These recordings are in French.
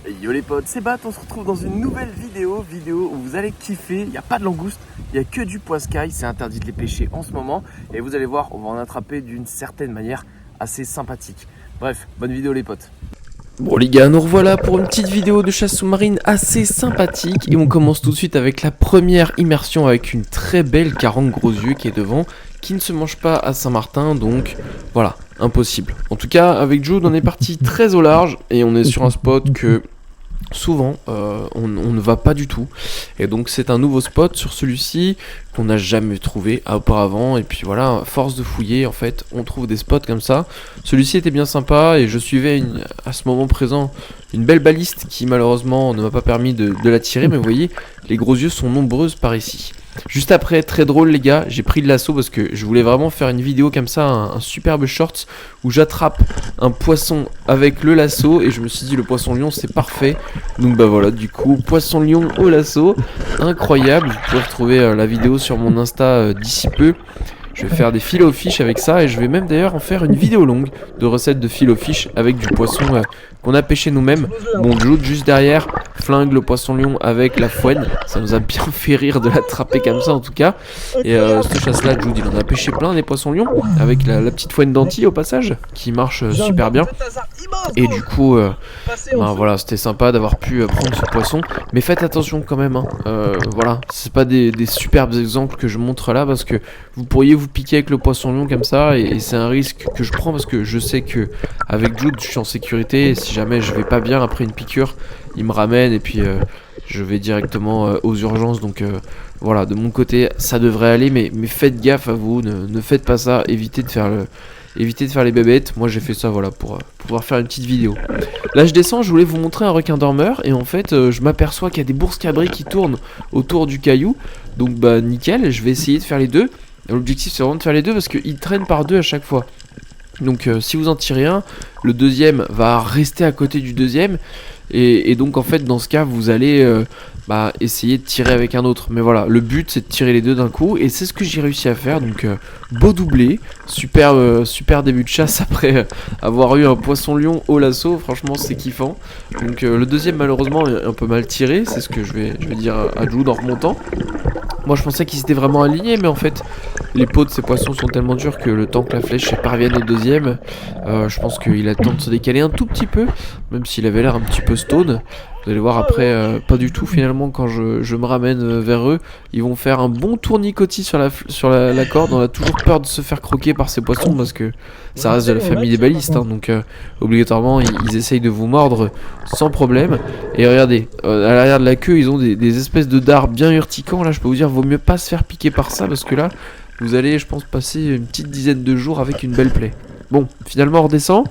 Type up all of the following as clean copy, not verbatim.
Yo les potes, c'est Bat, on se retrouve dans une nouvelle vidéo où vous allez kiffer. Il n'y a pas de langouste, il n'y a que du poiscaille, c'est interdit de les pêcher en ce moment. Et vous allez voir, on va en attraper d'une certaine manière assez sympathique. Bref, bonne vidéo les potes. Bon les gars, nous revoilà pour une petite vidéo de chasse sous-marine assez sympathique. Et on commence tout de suite avec la première immersion avec une très belle carangue gros yeux qui est devant, qui ne se mange pas à Saint-Martin, donc voilà, impossible. En tout cas, avec Jude, on est parti très au large et on est sur un spot que souvent on ne va pas du tout. Et donc c'est un nouveau spot sur celui-ci qu'on n'a jamais trouvé auparavant. Et puis voilà, à force de fouiller, en fait, on trouve des spots comme ça. Celui-ci était bien sympa et je suivais à ce moment présent une belle baliste qui malheureusement ne m'a pas permis de la tirer. Mais vous voyez, les gros yeux sont nombreuses par ici. Juste après, très drôle les gars, j'ai pris le lasso parce que je voulais vraiment faire une vidéo comme ça, un superbe short où j'attrape un poisson avec le lasso et je me suis dit le poisson lion c'est parfait. Donc bah voilà, du coup poisson lion au lasso, incroyable. Vous pouvez retrouver la vidéo sur mon Insta d'ici peu. Je vais faire des filets aux fiches avec ça et je vais même d'ailleurs en faire une vidéo longue de recettes de filets aux fiches avec du poisson qu'on a pêché nous-mêmes. Bon, Jude juste derrière flingue le poisson lion avec la fouenne. Ça nous a bien fait rire de l'attraper comme ça en tout cas. Et cette chasse-là, Jude il en a pêché plein des poissons lions avec la petite fouenne d'anti au passage qui marche super bien. Et du coup, ben voilà, c'était sympa d'avoir pu prendre ce poisson. Mais faites attention quand même, hein. Voilà, c'est pas des superbes exemples que je montre là parce que vous pourriez vous piquer avec le poisson lion comme ça et c'est un risque que je prends parce que je sais que avec Jude je suis en sécurité et si jamais je vais pas bien après une piqûre, il me ramène et puis je vais directement aux urgences. Donc voilà, de mon côté ça devrait aller, mais faites gaffe à vous, ne faites pas ça, évitez de faire les bébêtes. Moi j'ai fait ça voilà pour pouvoir faire une petite vidéo. Là je descends, je voulais vous montrer un requin dormeur et en fait je m'aperçois qu'il y a des bourses cabrées qui tournent autour du caillou. Donc bah nickel, je vais essayer de faire les deux. L'objectif c'est vraiment de faire les deux parce qu'ils traînent par deux à chaque fois. Donc si vous en tirez un, le deuxième va rester à côté du deuxième. Et donc en fait dans ce cas vous allez essayer de tirer avec un autre. Mais voilà, le but c'est de tirer les deux d'un coup. Et c'est ce que j'ai réussi à faire. Donc beau doublé, super début de chasse après avoir eu un poisson lion au lasso. Franchement c'est kiffant. Donc le deuxième malheureusement est un peu mal tiré. C'est ce que je vais dire à Jude en remontant. Moi je pensais qu'ils étaient vraiment alignés, mais en fait les peaux de ces poissons sont tellement dures que le temps que la flèche parvienne au deuxième, je pense qu'il a le temps de se décaler un tout petit peu, même s'il avait l'air un petit peu stone. Vous allez voir après, pas du tout finalement quand je me ramène vers eux. Ils vont faire un bon tournicotis sur la corde. On a toujours peur de se faire croquer par ces poissons parce que ça reste de la famille des balistes, hein, donc obligatoirement ils essayent de vous mordre sans problème. Et regardez, à l'arrière de la queue ils ont des espèces de dards bien urticants. Là je peux vous dire vaut mieux pas se faire piquer par ça parce que là vous allez je pense passer une petite dizaine de jours avec une belle plaie. Bon, finalement on redescend.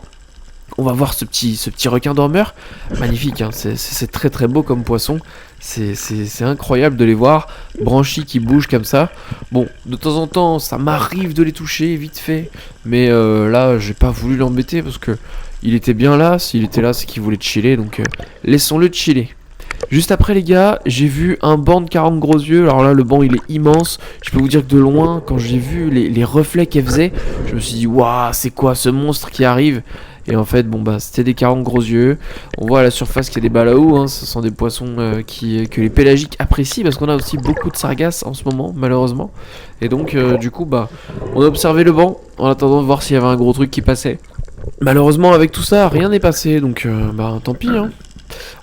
On va voir ce petit requin dormeur. Magnifique, hein, c'est très très beau comme poisson. C'est incroyable de les voir. Branchies qui bougent comme ça. Bon, de temps en temps, ça m'arrive de les toucher vite fait. Mais là, j'ai pas voulu l'embêter parce que il était bien là. S'il était là, c'est qu'il voulait chiller. Donc laissons-le chiller. Juste après les gars, j'ai vu un banc de 40 gros yeux. Alors là le banc il est immense. Je peux vous dire que de loin, quand j'ai vu les reflets qu'elle faisait, je me suis dit waouh, c'est quoi ce monstre qui arrive? Et en fait bon bah c'était des 40 gros yeux. On voit à la surface qu'il y a des balaos, hein. Ce sont des poissons que les pélagiques apprécient parce qu'on a aussi beaucoup de sargasses en ce moment malheureusement. Et donc du coup bah on a observé le banc en attendant de voir s'il y avait un gros truc qui passait. Malheureusement avec tout ça rien n'est passé donc bah tant pis hein.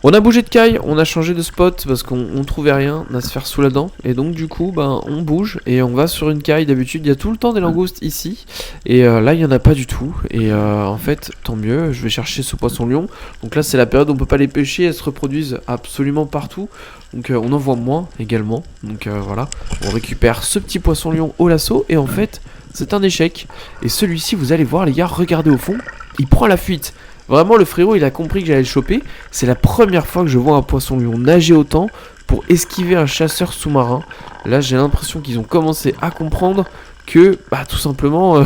On a bougé de caille, on a changé de spot parce qu'on trouvait rien à se faire sous la dent. Et donc du coup on bouge et on va sur une caille. D'habitude il y a tout le temps des langoustes ici. Et là il n'y en a pas du tout. Et en fait tant mieux, je vais chercher ce poisson lion. Donc là c'est la période où on peut pas les pêcher, elles se reproduisent absolument partout. Donc on en voit moins également. Donc voilà, on récupère ce petit poisson lion au lasso. Et en fait c'est un échec. Et celui-ci vous allez voir les gars, regardez au fond, il prend la fuite. Vraiment le frérot il a compris que j'allais le choper. C'est la première fois que je vois un poisson lion nager autant pour esquiver un chasseur sous-marin. Là j'ai l'impression qu'ils ont commencé à comprendre que tout simplement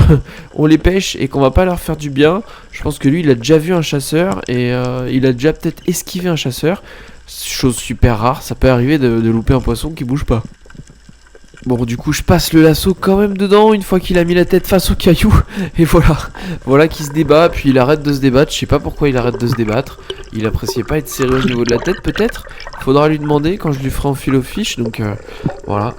on les pêche et qu'on va pas leur faire du bien. Je pense que lui il a déjà vu un chasseur et il a déjà peut-être esquivé un chasseur. Chose super rare, ça peut arriver de louper un poisson qui bouge pas. Bon, du coup, je passe le lasso quand même dedans une fois qu'il a mis la tête face au caillou. Et voilà, voilà qu'il se débat, puis il arrête de se débattre. Je sais pas pourquoi il arrête de se débattre. Il appréciait pas être serré au niveau de la tête, peut-être. Faudra lui demander quand je lui ferai enfiler aux fiches. Donc voilà,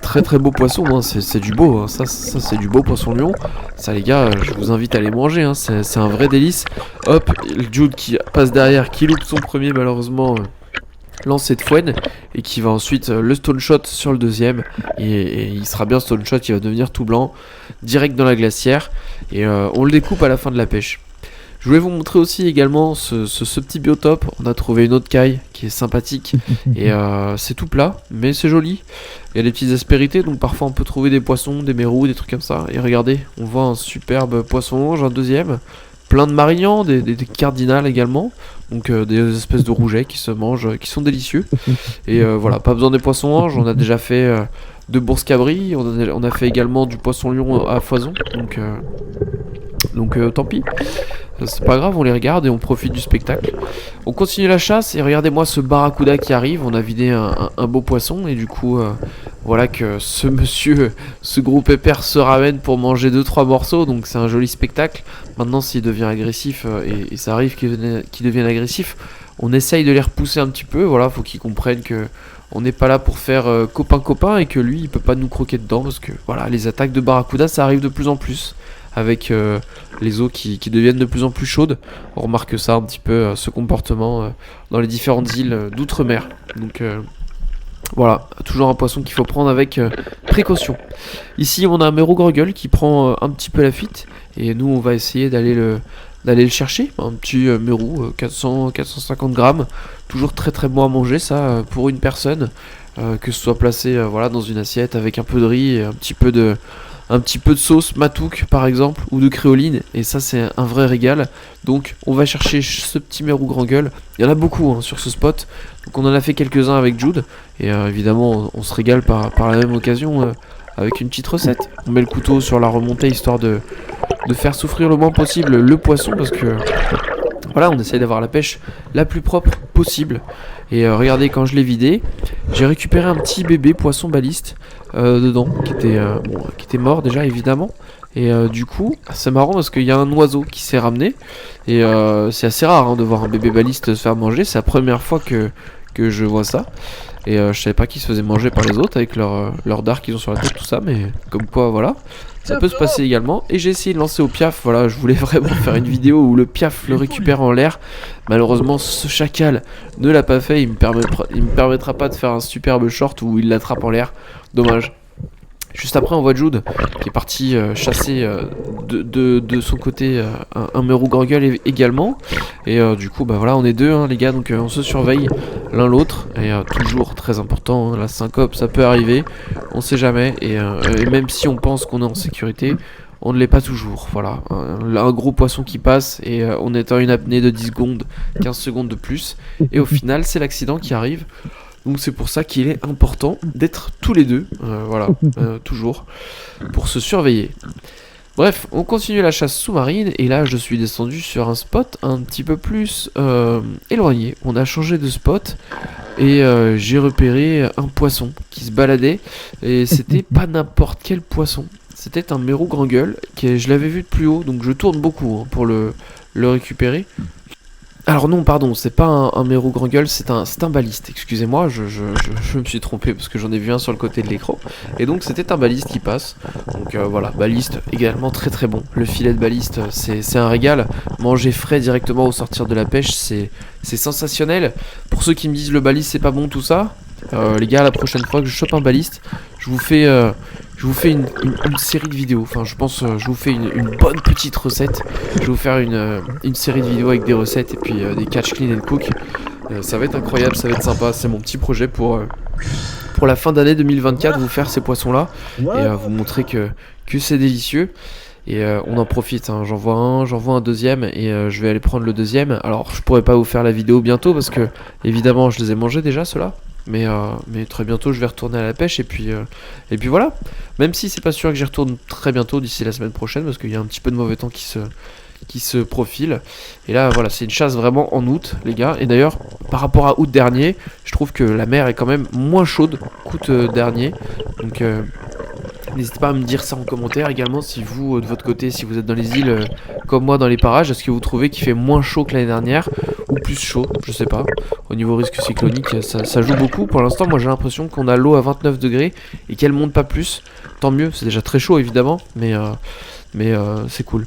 très très beau poisson. Hein. C'est du beau, hein. Ça c'est du beau poisson lion. Ça, les gars, je vous invite à les manger. Hein. C'est un vrai délice. Hop, le Jude qui passe derrière, qui loupe son premier, malheureusement. Lancer de fouenne et qui va ensuite le stone shot sur le deuxième et il sera bien stone shot, il va devenir tout blanc direct dans la glacière et on le découpe à la fin de la pêche. Je voulais vous montrer aussi également ce petit biotope. On a trouvé une autre caille qui est sympathique et c'est tout plat mais c'est joli. Il y a des petites aspérités donc parfois on peut trouver des poissons, des mérous, des trucs comme ça. Et regardez, on voit un superbe poisson-longe, un deuxième, plein de marignans, des cardinales également. Donc des espèces de rougets qui se mangent, qui sont délicieux. Et voilà, pas besoin des poissons-anges, on a déjà fait de bourse cabri, on a fait également du poisson-lion à foison. Donc tant pis, c'est pas grave, on les regarde et on profite du spectacle. On continue la chasse et regardez-moi ce barracuda qui arrive, on a vidé un beau poisson et du coup voilà que ce monsieur, ce gros pépère se ramène pour manger 2-3 morceaux, donc c'est un joli spectacle. Maintenant s'il devient agressif, et ça arrive qu'il devienne agressif, on essaye de les repousser un petit peu, voilà, faut qu'ils comprennent que on n'est pas là pour faire copain-copain et que lui il peut pas nous croquer dedans parce que voilà, les attaques de barracuda ça arrive de plus en plus. Avec les eaux qui deviennent de plus en plus chaudes. On remarque ça un petit peu, ce comportement dans les différentes îles d'outre-mer. Donc voilà, toujours un poisson qu'il faut prendre avec précaution. Ici on a un mérou gurgle qui prend un petit peu la fuite. Et nous on va essayer d'aller le chercher. Un petit mérou, 450 grammes. Toujours très très bon à manger ça pour une personne. Que ce soit placé voilà, dans une assiette avec un peu de riz et un petit peu de sauce matouk par exemple ou de créoline et ça c'est un vrai régal. Donc on va chercher ce petit mérou grand gueule. Il y en a beaucoup hein, sur ce spot. Donc on en a fait quelques-uns avec Jude et évidemment on se régale par la même occasion avec une petite recette. On met le couteau sur la remontée histoire de faire souffrir le moins possible le poisson parce que voilà, on essaie d'avoir la pêche la plus propre possible. Et regardez, quand je l'ai vidé, j'ai récupéré un petit bébé poisson baliste dedans, qui était mort déjà évidemment. Et du coup, c'est marrant parce qu'il y a un oiseau qui s'est ramené. Et c'est assez rare hein, de voir un bébé baliste se faire manger. C'est la première fois que je vois ça. Et je savais pas qu'ils se faisaient manger par les autres avec leur dard qu'ils ont sur la tête, tout ça. Mais comme quoi, voilà. Ça peut se passer également. Et j'ai essayé de lancer au piaf. Voilà, je voulais vraiment faire une vidéo où le piaf le récupère en l'air. Malheureusement, ce chacal ne l'a pas fait. Il me permettra pas de faire un superbe short où il l'attrape en l'air. Dommage. Juste après, on voit Jude qui est parti chasser de son côté un mérou gurgle également. Et du coup, bah voilà, on est deux, hein, les gars, donc on se surveille l'un l'autre. Et toujours très important, hein, la syncope, ça peut arriver, on sait jamais. Et même si on pense qu'on est en sécurité, on ne l'est pas toujours. Voilà, un gros poisson qui passe et on est en une apnée de 10 secondes, 15 secondes de plus. Et au final, c'est l'accident qui arrive. Donc c'est pour ça qu'il est important d'être tous les deux, voilà, toujours, pour se surveiller. Bref, on continue la chasse sous-marine, et là je suis descendu sur un spot un petit peu plus éloigné. On a changé de spot, et j'ai repéré un poisson qui se baladait, et c'était pas n'importe quel poisson. C'était un mérou grand gueule, je l'avais vu de plus haut, donc je tourne beaucoup hein, pour le récupérer. Alors non, pardon, c'est pas un mérou grand gueule, c'est un baliste, excusez-moi, je me suis trompé parce que j'en ai vu un sur le côté de l'écran. Et donc c'était un baliste qui passe, donc voilà, baliste également très très bon. Le filet de baliste, c'est un régal, manger frais directement au sortir de la pêche, c'est sensationnel. Pour ceux qui me disent le baliste c'est pas bon tout ça, les gars, la prochaine fois que je chope un baliste, je vous fais une série de vidéos. Enfin, je pense, je vous fais une bonne petite recette. Je vais vous faire une série de vidéos avec des recettes et puis des catch clean and cook. Ça va être incroyable, ça va être sympa. C'est mon petit projet pour la fin d'année 2024, vous faire ces poissons-là et vous montrer que c'est délicieux. Et on en profite, hein. J'en vois un deuxième et je vais aller prendre le deuxième. Alors, je pourrais pas vous faire la vidéo bientôt parce que évidemment, je les ai mangés déjà ceux-là. Mais très bientôt je vais retourner à la pêche et puis voilà. Même si c'est pas sûr que j'y retourne très bientôt d'ici la semaine prochaine parce qu'il y a un petit peu de mauvais temps qui se profile. Et là voilà, c'est une chasse vraiment en août les gars. Et d'ailleurs par rapport à août dernier, je trouve que la mer est quand même moins chaude qu'août dernier. Donc n'hésitez pas à me dire ça en commentaire également si vous, de votre côté, si vous êtes dans les îles comme moi dans les parages, est-ce que vous trouvez qu'il fait moins chaud que l'année dernière ou plus chaud, je sais pas. Au niveau risque cyclonique, ça joue beaucoup. Pour l'instant, moi j'ai l'impression qu'on a l'eau à 29 degrés et qu'elle monte pas plus. Tant mieux, c'est déjà très chaud évidemment, mais c'est cool.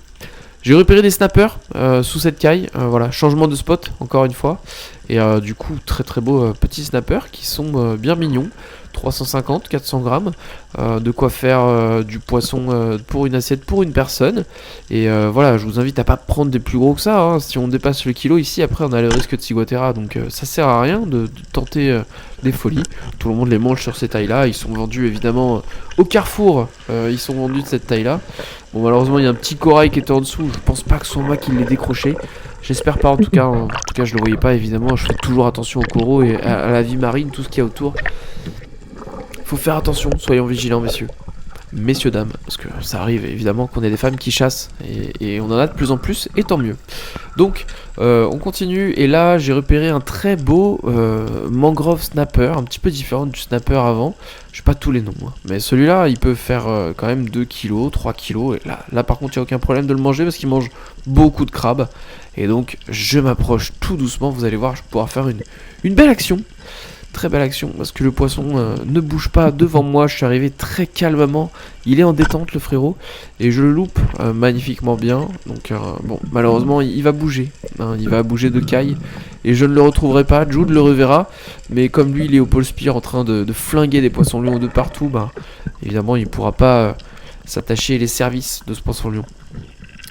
J'ai repéré des snappers sous cette caille, voilà, changement de spot encore une fois. Et du coup, très très beaux petits snappers qui sont bien mignons. 350, 400 grammes, de quoi faire du poisson pour une assiette pour une personne. Et voilà, je vous invite à pas prendre des plus gros que ça, hein. Si on dépasse le kilo ici, après on a le risque de ciguatera, donc ça sert à rien de tenter des folies. Tout le monde les mange sur ces tailles là, ils sont vendus évidemment au Carrefour, ils sont vendus de cette taille là. Bon, malheureusement il y a un petit corail qui était en dessous, je pense pas que ce soit moi qui l'ai décroché. J'espère pas en tout cas, hein. En tout cas je le voyais pas évidemment, je fais toujours attention aux coraux et à la vie marine, tout ce qu'il y a autour. Faut faire attention, soyons vigilants messieurs dames, parce que ça arrive évidemment qu'on ait des femmes qui chassent et on en a de plus en plus et tant mieux. Donc on continue et là j'ai repéré un très beau mangrove snapper, un petit peu différent du snapper avant. Je sais pas tous les noms, hein, mais celui-là il peut faire quand même 2 kg, 3 kg et là par contre il n'y a aucun problème de le manger parce qu'il mange beaucoup de crabes et donc je m'approche tout doucement, vous allez voir, je vais pouvoir faire une belle action. Très belle action parce que le poisson ne bouge pas devant moi, je suis arrivé très calmement, il est en détente le frérot et je le loupe magnifiquement bien, donc bon malheureusement il va bouger, hein, il va bouger de caille et je ne le retrouverai pas, Jude le reverra, mais comme lui il est au pôle Spire en train de flinguer des poissons lions de partout, bah évidemment il pourra pas s'attacher les services de ce poisson lion.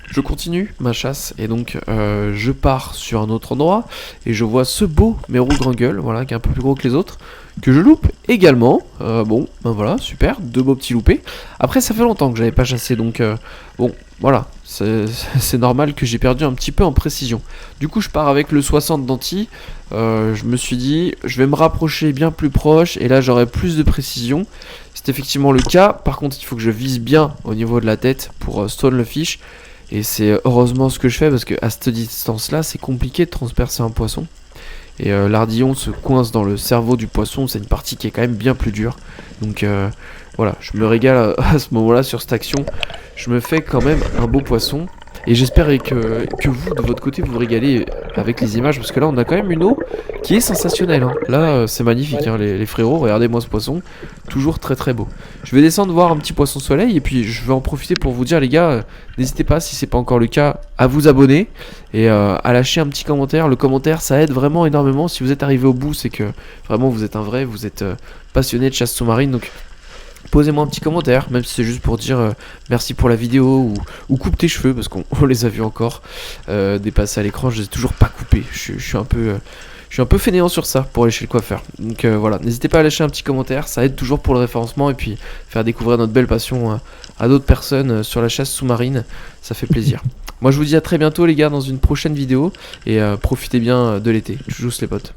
Je continue ma chasse et donc je pars sur un autre endroit et je vois ce beau mérou grand gueule, voilà, qui est un peu plus gros que les autres, que je loupe également. Bon, ben voilà, super, 2 beaux petits loupés. Après, ça fait longtemps que j'avais pas chassé, donc bon, voilà, c'est normal que j'ai perdu un petit peu en précision. Du coup, je pars avec le 60 d'anti. Je me suis dit, je vais me rapprocher bien plus proche et là, j'aurai plus de précision. C'est effectivement le cas. Par contre, il faut que je vise bien au niveau de la tête pour stone le fish. Et c'est heureusement ce que je fais parce que à cette distance là c'est compliqué de transpercer un poisson. Et l'ardillon se coince dans le cerveau du poisson, c'est une partie qui est quand même bien plus dure. Donc voilà, je me régale à ce moment là sur cette action. Je me fais quand même un beau poisson. Et j'espère que vous de votre côté vous vous régalez avec les images parce que là on a quand même une eau qui est sensationnelle, hein. Là c'est magnifique, hein, les frérots, regardez-moi ce poisson, toujours très très beau. Je vais descendre voir un petit poisson soleil et puis je vais en profiter pour vous dire les gars, n'hésitez pas si c'est pas encore le cas à vous abonner et à lâcher un petit commentaire. Le commentaire ça aide vraiment énormément, si vous êtes arrivé au bout c'est que vraiment vous êtes un vrai, vous êtes passionné de chasse sous-marine, donc posez-moi un petit commentaire, même si c'est juste pour dire merci pour la vidéo ou coupe tes cheveux parce qu'on les a vus encore dépasser à l'écran. Je les ai toujours pas coupés. Je suis un peu fainéant sur ça pour aller chez le coiffeur. Donc voilà, n'hésitez pas à lâcher un petit commentaire, ça aide toujours pour le référencement et puis faire découvrir notre belle passion à d'autres personnes sur la chasse sous-marine. Ça fait plaisir. Moi je vous dis à très bientôt les gars dans une prochaine vidéo et profitez bien de l'été. Tchuss les potes.